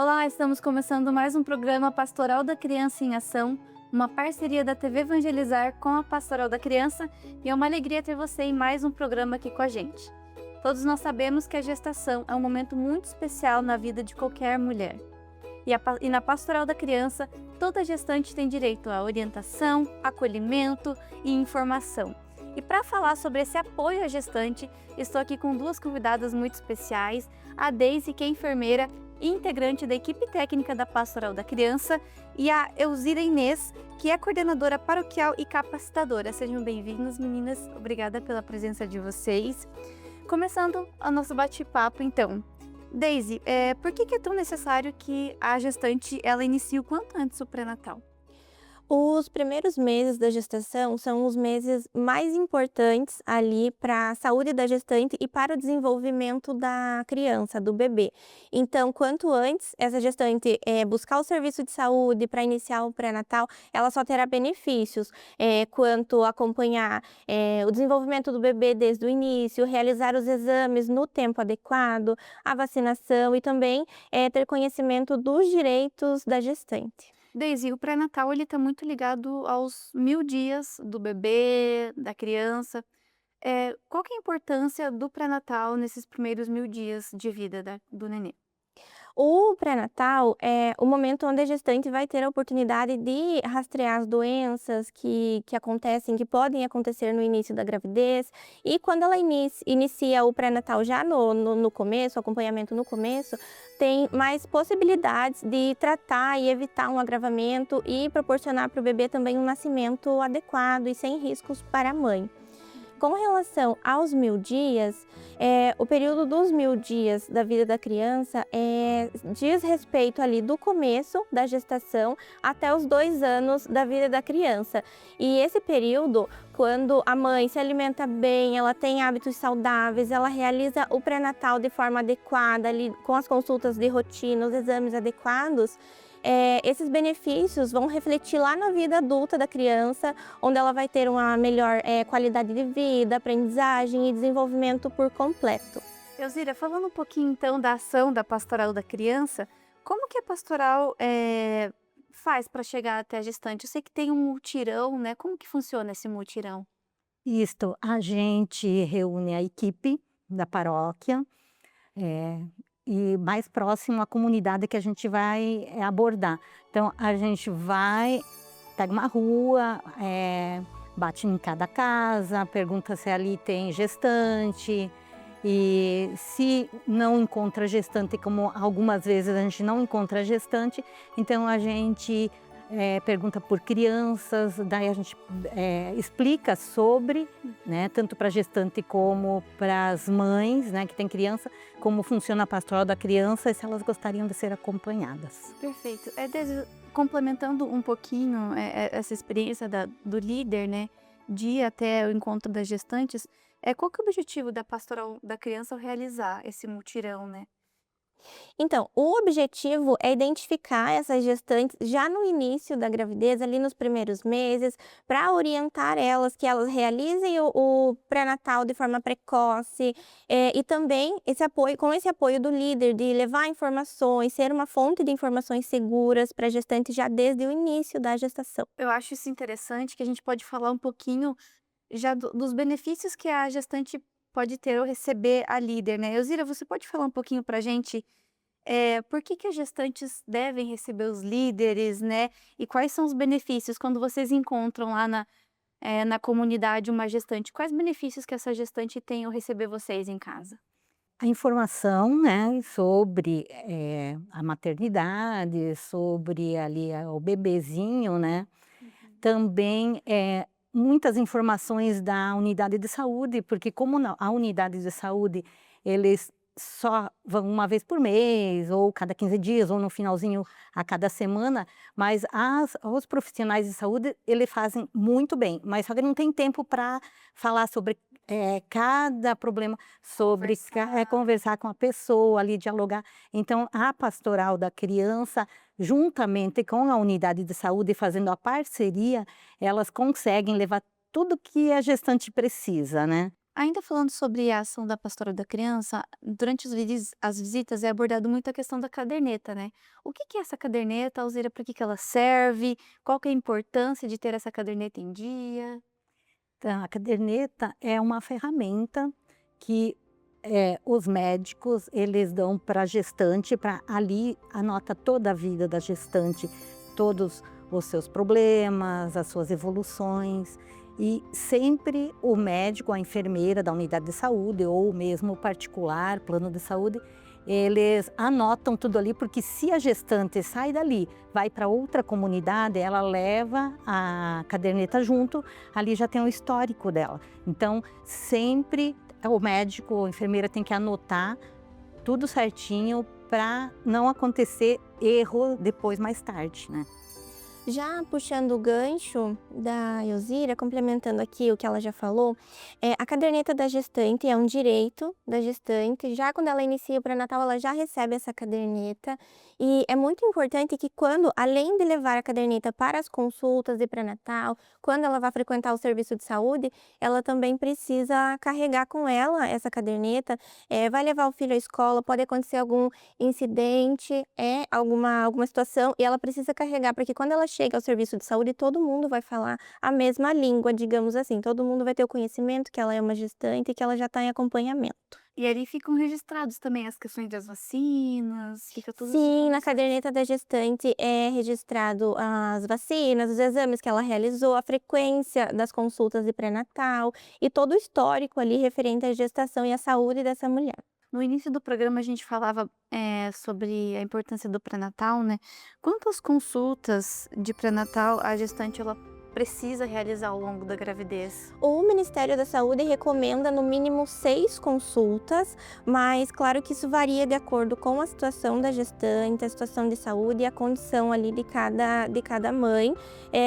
Olá, estamos começando mais um programa Pastoral da Criança em Ação, uma parceria da TV Evangelizar com a Pastoral da Criança, e é uma alegria ter você em mais um programa aqui com a gente. Todos nós sabemos que a gestação é um momento muito especial na vida de qualquer mulher. E na Pastoral da Criança, toda gestante tem direito a orientação, acolhimento e informação. E para falar sobre esse apoio à gestante, estou aqui com duas convidadas muito especiais, a Deise, que é enfermeira e integrante da equipe técnica da Pastoral da Criança, e a Elzira Inês, que é coordenadora paroquial e capacitadora. Sejam bem-vindas, meninas. Obrigada pela presença de vocês. Começando o nosso bate-papo, então. Deise, por que é tão necessário que a gestante ela inicie o quanto antes o pré-natal? Os primeiros meses da gestação são os meses mais importantes ali para a saúde da gestante e para o desenvolvimento da criança, do bebê. Então, quanto antes essa gestante buscar o serviço de saúde para iniciar o pré-natal, ela só terá benefícios quanto acompanhar o desenvolvimento do bebê desde o início, realizar os exames no tempo adequado, a vacinação e também ter conhecimento dos direitos da gestante. Deise, o pré-natal ele está muito ligado aos 1000 dias do bebê, da criança. Qual que é a importância do pré-natal nesses primeiros 1000 dias de vida do nenê? O pré-natal é o momento onde a gestante vai ter a oportunidade de rastrear as doenças que acontecem, que podem acontecer no início da gravidez. E quando ela inicia o pré-natal já no começo, o acompanhamento no começo, tem mais possibilidades de tratar e evitar um agravamento e proporcionar para o bebê também um nascimento adequado e sem riscos para a mãe. Com relação aos 1000 dias, o período dos 1000 dias da vida da criança diz respeito ali do começo da gestação até os 2 anos da vida da criança. E esse período, quando a mãe se alimenta bem, ela tem hábitos saudáveis, ela realiza o pré-natal de forma adequada, ali, com as consultas de rotina, os exames adequados, esses benefícios vão refletir lá na vida adulta da criança, onde ela vai ter uma melhor qualidade de vida, aprendizagem e desenvolvimento por completo. Elzira, falando um pouquinho então da ação da Pastoral da Criança, como que a pastoral faz para chegar até a gestante? Eu sei que tem um mutirão, né? Como que funciona esse mutirão? Isto, a gente reúne a equipe da paróquia, e mais próximo à comunidade que a gente vai abordar. Então, a gente vai, pega uma rua, bate em cada casa, pergunta se ali tem gestante, e se não encontra gestante, como algumas vezes a gente não encontra gestante, então a gente pergunta por crianças, daí a gente explica sobre, né, tanto para a gestante como para as mães, né, que tem criança, como funciona a pastoral da criança e se elas gostariam de ser acompanhadas. Perfeito. Complementando um pouquinho essa experiência do líder, né, de ir até o encontro das gestantes, qual que é o objetivo da Pastoral da Criança ao realizar esse mutirão, né? Então, o objetivo é identificar essas gestantes já no início da gravidez, ali nos primeiros meses, para orientar elas, que elas realizem o pré-natal de forma precoce, e também com esse apoio do líder, de levar informações, ser uma fonte de informações seguras para a gestante já desde o início da gestação. Eu acho isso interessante, que a gente pode falar um pouquinho já dos benefícios que a gestante pode ter ao receber a líder, né? Elzira, você pode falar um pouquinho para a gente por que as gestantes devem receber os líderes, né? E quais são os benefícios quando vocês encontram lá na comunidade uma gestante? Quais benefícios que essa gestante tem ao receber vocês em casa? A informação, né, sobre a maternidade, sobre ali o bebezinho, né, também muitas informações da unidade de saúde, porque como a unidade de saúde, eles só vão uma vez por mês, ou cada 15 dias, ou no finalzinho a cada semana, mas os profissionais de saúde, eles fazem muito bem, mas só que não tem tempo para falar sobre cada problema, sobre conversar com a pessoa ali, dialogar. Então, a pastoral da criança, juntamente com a unidade de saúde, fazendo a parceria, elas conseguem levar tudo que a gestante precisa, né? Ainda falando sobre a ação da pastoral da criança, durante as visitas é abordado muito a questão da caderneta, né? O que que é essa caderneta, Alzira? Para que que ela serve? Qual que é a importância de ter essa caderneta em dia? Então, a caderneta é uma ferramenta que os médicos eles dão para a gestante, para ali anota toda a vida da gestante, todos os seus problemas, as suas evoluções. E sempre o médico, a enfermeira da unidade de saúde ou mesmo o particular, plano de saúde, eles anotam tudo ali, porque se a gestante sai dali, vai para outra comunidade, ela leva a caderneta junto, ali já tem o histórico dela. Então, sempre o médico ou a enfermeira tem que anotar tudo certinho para não acontecer erro depois, mais tarde, né? Já puxando o gancho da Elzira, complementando aqui o que ela já falou, a caderneta da gestante é um direito da gestante. Já quando ela inicia o pré-natal, ela já recebe essa caderneta. E é muito importante que quando, além de levar a caderneta para as consultas de pré-natal, quando ela vai frequentar o serviço de saúde, ela também precisa carregar com ela essa caderneta. Vai levar o filho à escola, pode acontecer algum incidente, alguma situação, e ela precisa carregar, porque quando ela chega ao serviço de saúde, todo mundo vai falar a mesma língua, digamos assim, todo mundo vai ter o conhecimento que ela é uma gestante e que ela já está em acompanhamento. E ali ficam registrados também as questões das vacinas, fica tudo Sim, na informações. caderneta da gestante é registrado as vacinas, os exames que ela realizou, a frequência das consultas de pré-natal e todo o histórico ali referente à gestação e à saúde dessa mulher. No início do programa a gente falava, sobre a importância do pré-natal, né. Quantas consultas de pré-natal a gestante ela precisa realizar ao longo da gravidez? O Ministério da Saúde recomenda no mínimo 6 consultas, mas claro que isso varia de acordo com a situação da gestante, a situação de saúde e a condição ali de cada mãe,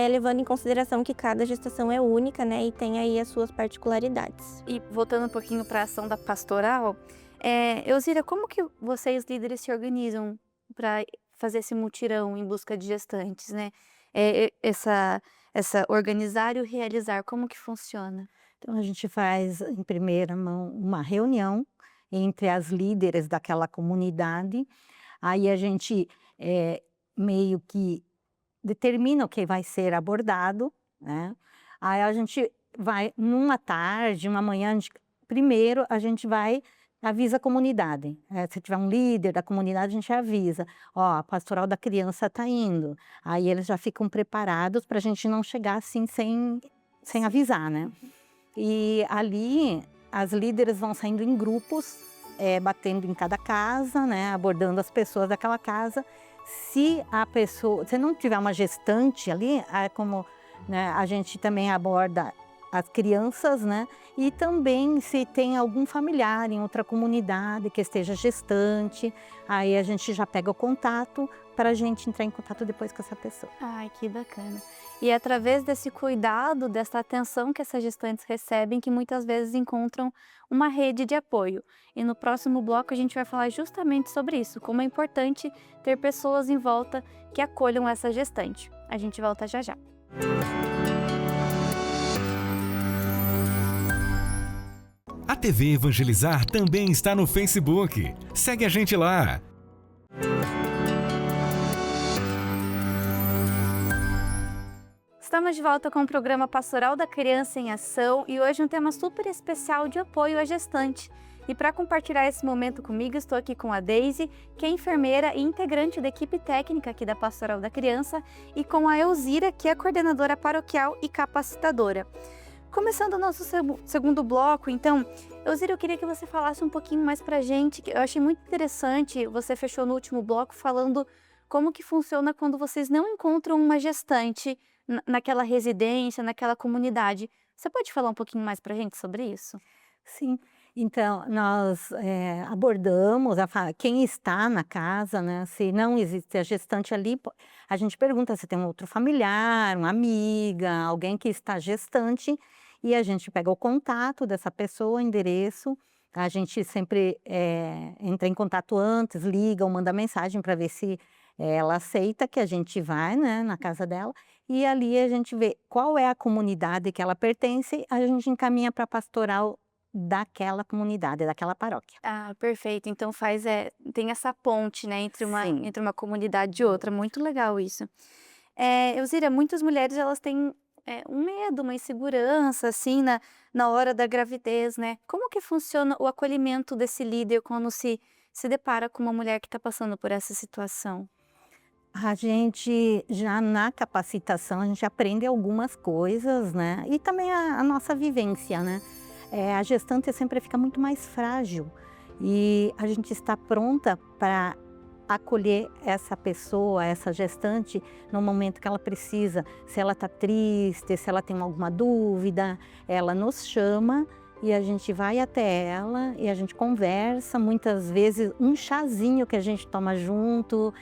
levando em consideração que cada gestação é única, né, e tem aí as suas particularidades. E voltando um pouquinho para a ação da pastoral, Elzira, como que vocês líderes se organizam para fazer esse mutirão em busca de gestantes, né? Essa organizar e o realizar, como que funciona? Então, a gente faz, em primeira mão, uma reunião entre as líderes daquela comunidade. Aí a gente meio que determina o que vai ser abordado, né? Aí a gente vai, numa tarde, uma manhã, primeiro a gente vai, avisa a comunidade. Se tiver um líder da comunidade, a gente avisa. Ó, a pastoral da criança está indo. Aí eles já ficam preparados para a gente não chegar assim sem avisar, né? E ali as líderes vão saindo em grupos, batendo em cada casa, né, abordando as pessoas daquela casa. Se não tiver uma gestante ali, como, né, a gente também aborda as crianças, né, e também se tem algum familiar em outra comunidade que esteja gestante, aí a gente já pega o contato para a gente entrar em contato depois com essa pessoa. Ai, que bacana. E é através desse cuidado, dessa atenção que essas gestantes recebem, que muitas vezes encontram uma rede de apoio. E no próximo bloco a gente vai falar justamente sobre isso, como é importante ter pessoas em volta que acolham essa gestante. A gente volta já já. A TV Evangelizar também está no Facebook. Segue a gente lá. Estamos de volta com o programa Pastoral da Criança em Ação e hoje um tema super especial de apoio à gestante. E para compartilhar esse momento comigo, estou aqui com a Deise, que é enfermeira e integrante da equipe técnica aqui da Pastoral da Criança, e com a Elzira, que é coordenadora paroquial e capacitadora. Começando o nosso segundo bloco, então, Elzira, eu queria que você falasse um pouquinho mais para a gente, que eu achei muito interessante, você fechou no último bloco falando como que funciona quando vocês não encontram uma gestante naquela residência, naquela comunidade. Você pode falar um pouquinho mais para a gente sobre isso? Sim, então nós abordamos quem está na casa, né? Se não existe a gestante ali, a gente pergunta se tem um outro familiar, uma amiga, alguém que está gestante, e a gente pega o contato dessa pessoa, o endereço. A gente sempre entra em contato antes, liga ou manda mensagem para ver se ela aceita que a gente vai, né, na casa dela. E ali a gente vê qual é a comunidade que ela pertence, a gente encaminha para a pastoral daquela comunidade, daquela paróquia. Ah, perfeito. Então tem essa ponte, né, Sim. entre uma comunidade e outra. Muito legal isso. Elzira, muitas mulheres elas têm um medo, uma insegurança, assim, na hora da gravidez, né? Como que funciona o acolhimento desse líder quando se depara com uma mulher que está passando por essa situação? A gente já na capacitação, a gente aprende algumas coisas, né? E também a nossa vivência, né? A gestante sempre fica muito mais frágil e a gente está pronta para acolher essa pessoa, essa gestante, no momento que ela precisa. Se ela está triste, se ela tem alguma dúvida, ela nos chama e a gente vai até ela e a gente conversa. Muitas vezes um chazinho que a gente toma junto,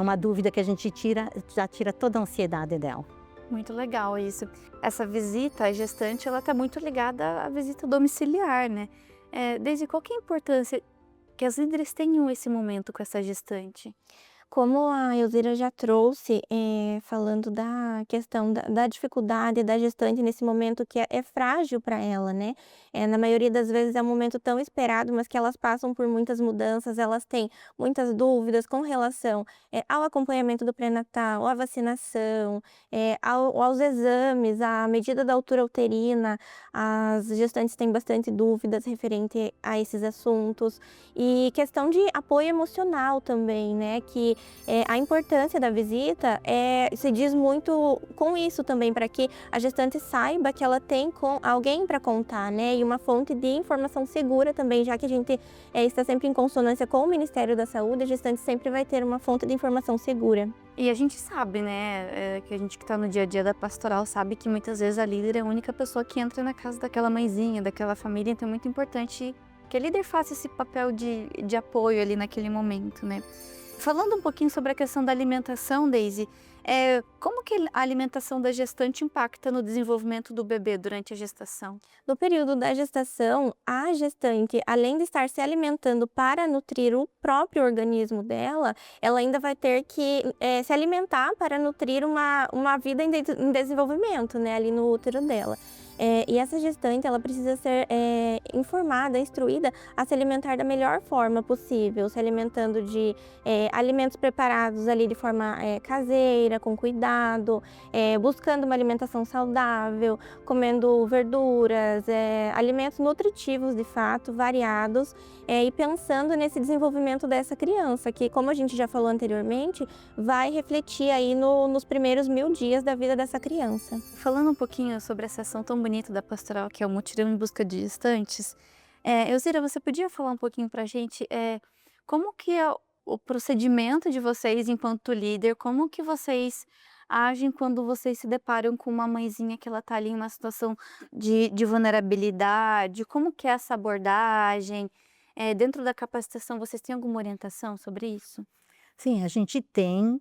uma dúvida que a gente tira, já tira toda a ansiedade dela. Muito legal isso. Essa visita à gestante, ela está muito ligada à visita domiciliar, né? Desde qual que é a importância que as líderes tenham esse momento com essa gestante? Como a Elzira já trouxe, falando da questão da dificuldade da gestante nesse momento que é frágil para ela, né? Na maioria das vezes é um momento tão esperado, mas que elas passam por muitas mudanças, elas têm muitas dúvidas com relação ao acompanhamento do pré-natal, à vacinação, aos exames, à medida da altura uterina. As gestantes têm bastante dúvidas referente a esses assuntos. E questão de apoio emocional também, né? Que a importância da visita se diz muito com isso também, para que a gestante saiba que ela tem alguém para contar, né? E uma fonte de informação segura também, já que a gente está sempre em consonância com o Ministério da Saúde, a gestante sempre vai ter uma fonte de informação segura. E a gente sabe, né, que a gente que está no dia a dia da pastoral sabe que muitas vezes a líder é a única pessoa que entra na casa daquela mãezinha, daquela família, então é muito importante que a líder faça esse papel de apoio ali naquele momento, né? Falando um pouquinho sobre a questão da alimentação, Daisy, como que a alimentação da gestante impacta no desenvolvimento do bebê durante a gestação? No período da gestação, a gestante, além de estar se alimentando para nutrir o próprio organismo dela, ela ainda vai ter que se alimentar para nutrir uma vida em desenvolvimento, né, ali no útero dela. E essa gestante, ela precisa ser informada, instruída a se alimentar da melhor forma possível, se alimentando de alimentos preparados ali de forma caseira, com cuidado, buscando uma alimentação saudável, comendo verduras, alimentos nutritivos de fato, variados, e pensando nesse desenvolvimento dessa criança, que, como a gente já falou anteriormente, vai refletir aí nos primeiros 1000 dias da vida dessa criança. Falando um pouquinho sobre essa ação tão bonita da pastoral, que é o Mutirão em Busca de Gestantes, Elzira, você podia falar um pouquinho pra gente como que é o procedimento de vocês enquanto líder, como que vocês agem quando vocês se deparam com uma mãezinha que ela tá ali em uma situação de vulnerabilidade, como que é essa abordagem? Dentro da capacitação, vocês têm alguma orientação sobre isso? Sim, a gente tem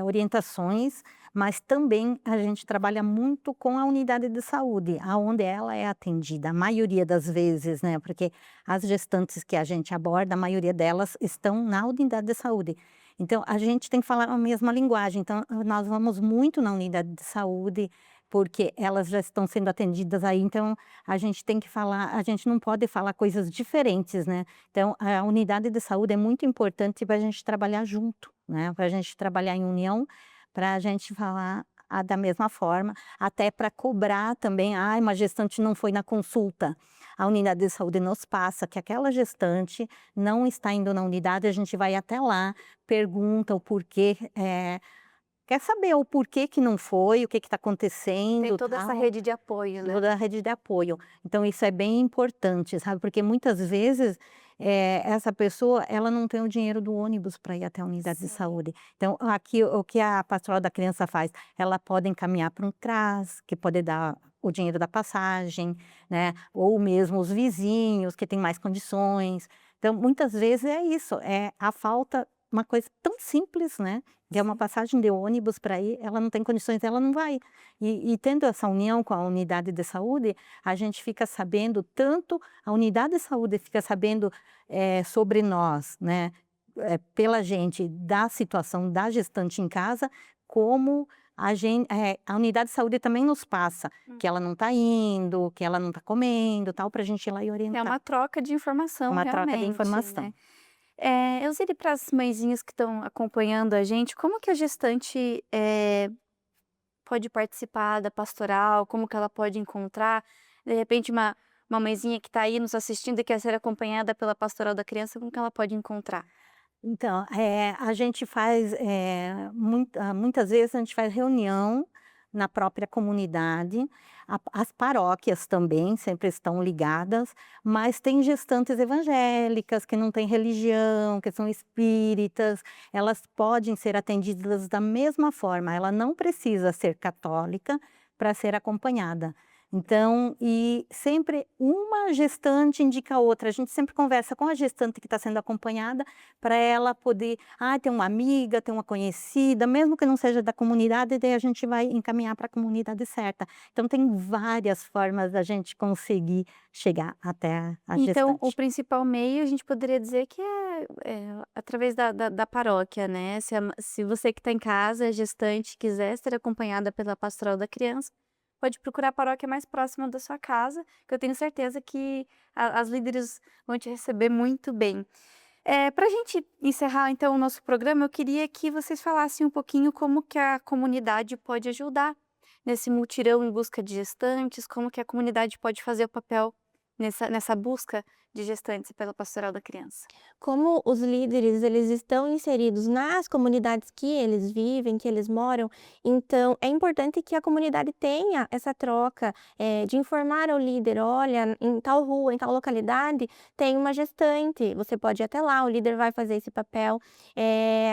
orientações, mas também a gente trabalha muito com a unidade de saúde, aonde ela é atendida, a maioria das vezes, né? Porque as gestantes que a gente aborda, a maioria delas estão na unidade de saúde. Então, a gente tem que falar a mesma linguagem. Então, nós vamos muito na unidade de saúde, porque elas já estão sendo atendidas aí, então a gente tem que falar, a gente não pode falar coisas diferentes, né? Então, a unidade de saúde é muito importante para a gente trabalhar junto, né? Para a gente trabalhar em união, para a gente falar da mesma forma, até para cobrar também, uma gestante não foi na consulta. A unidade de saúde nos passa que aquela gestante não está indo na unidade, a gente vai até lá, pergunta o porquê, quer saber o porquê que não foi, o que está acontecendo. Tem toda essa rede de apoio, né? Toda a rede de apoio. Então, isso é bem importante, sabe? Porque muitas vezes essa pessoa, ela não tem o dinheiro do ônibus para ir até a unidade de saúde. Então, aqui, o que a pastoral da criança faz? Ela pode encaminhar para um CRAS, que pode dar o dinheiro da passagem, né? Ou mesmo os vizinhos, que têm mais condições. Então, muitas vezes é isso, a falta, uma coisa tão simples, né? Que é uma passagem de ônibus para ir, ela não tem condições, ela não vai. E tendo essa união com a unidade de saúde, a gente fica sabendo, tanto a unidade de saúde fica sabendo sobre nós, né? Pela gente, da situação da gestante em casa, como a unidade de saúde também nos passa que ela não está indo, que ela não está comendo, tal, para a gente ir lá e orientar. É uma troca de informação, Uma troca de realmente, informação. né? Elzire, para as mãezinhas que estão acompanhando a gente, como que a gestante pode participar da pastoral? Como que ela pode encontrar? De repente, uma mãezinha que está aí nos assistindo e quer ser acompanhada pela pastoral da criança, como que ela pode encontrar? Então, a gente faz, muitas vezes a gente faz reunião na própria comunidade, as paróquias também sempre estão ligadas, mas tem gestantes evangélicas que não têm religião, que são espíritas, elas podem ser atendidas da mesma forma, ela não precisa ser católica para ser acompanhada. Então, e sempre uma gestante indica a outra, a gente sempre conversa com a gestante que está sendo acompanhada, para ela poder, tem uma amiga, tem uma conhecida, mesmo que não seja da comunidade, daí a gente vai encaminhar para a comunidade certa. Então tem várias formas da gente conseguir chegar até a Então, gestante. o principal meio a gente poderia dizer que é através da paróquia, né? Se você que está em casa, é gestante, quiser ser acompanhada pela pastoral da criança, pode procurar a paróquia mais próxima da sua casa, que eu tenho certeza que as líderes vão te receber muito bem. Para a gente encerrar, então, o nosso programa, eu queria que vocês falassem um pouquinho como que a comunidade pode ajudar nesse mutirão em busca de gestantes, como que a comunidade pode fazer o papel nessa busca de gestantes pela pastoral da criança. Como os líderes, eles estão inseridos nas comunidades que eles vivem, que eles moram, então é importante que a comunidade tenha essa troca, de informar ao líder, olha, em tal rua, em tal localidade, tem uma gestante, você pode ir até lá, o líder vai fazer esse papel.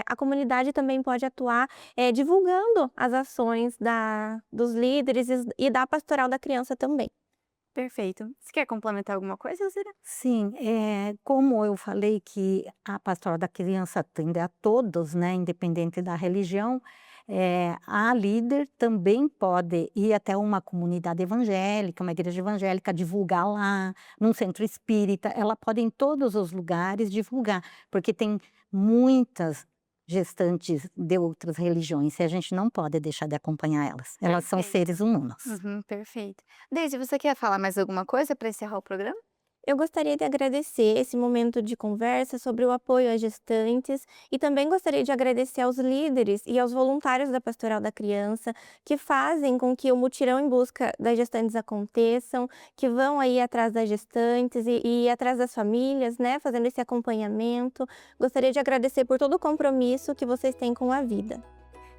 A comunidade também pode atuar, divulgando as ações dos líderes e da pastoral da criança também. Perfeito. Você quer complementar alguma coisa, Elzira? Sim, como eu falei que a pastoral da criança atende a todos, né, independente da religião, a líder também pode ir até uma comunidade evangélica, uma igreja evangélica, divulgar lá, num centro espírita, ela pode em todos os lugares divulgar, porque tem muitas gestantes de outras religiões e a gente não pode deixar de acompanhar elas. Elas são Perfeito. seres humanos. Uhum, perfeito. Deise, você quer falar mais alguma coisa para encerrar o programa? Eu gostaria de agradecer esse momento de conversa sobre o apoio às gestantes e também gostaria de agradecer aos líderes e aos voluntários da Pastoral da Criança que fazem com que o mutirão em busca das gestantes aconteçam, que vão aí atrás das gestantes e atrás das famílias, né, fazendo esse acompanhamento. Gostaria de agradecer por todo o compromisso que vocês têm com a vida.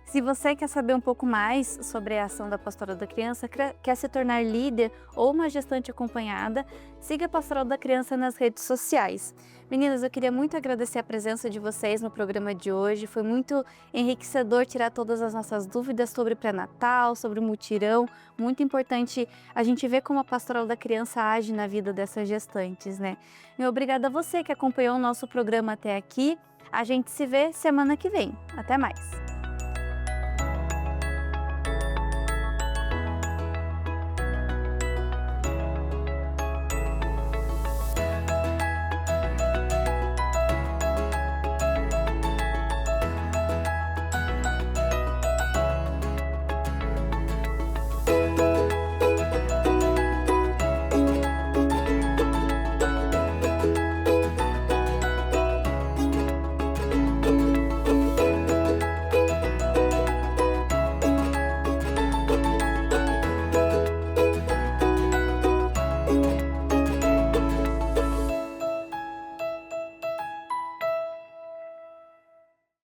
Se você quer saber um pouco mais sobre a ação da Pastoral da Criança, quer se tornar líder ou uma gestante acompanhada, siga a Pastoral da Criança nas redes sociais. Meninas, eu queria muito agradecer a presença de vocês no programa de hoje. Foi muito enriquecedor tirar todas as nossas dúvidas sobre pré-natal, sobre o mutirão. Muito importante a gente ver como a Pastoral da Criança age na vida dessas gestantes, né? E obrigada a você que acompanhou o nosso programa até aqui. A gente se vê semana que vem. Até mais!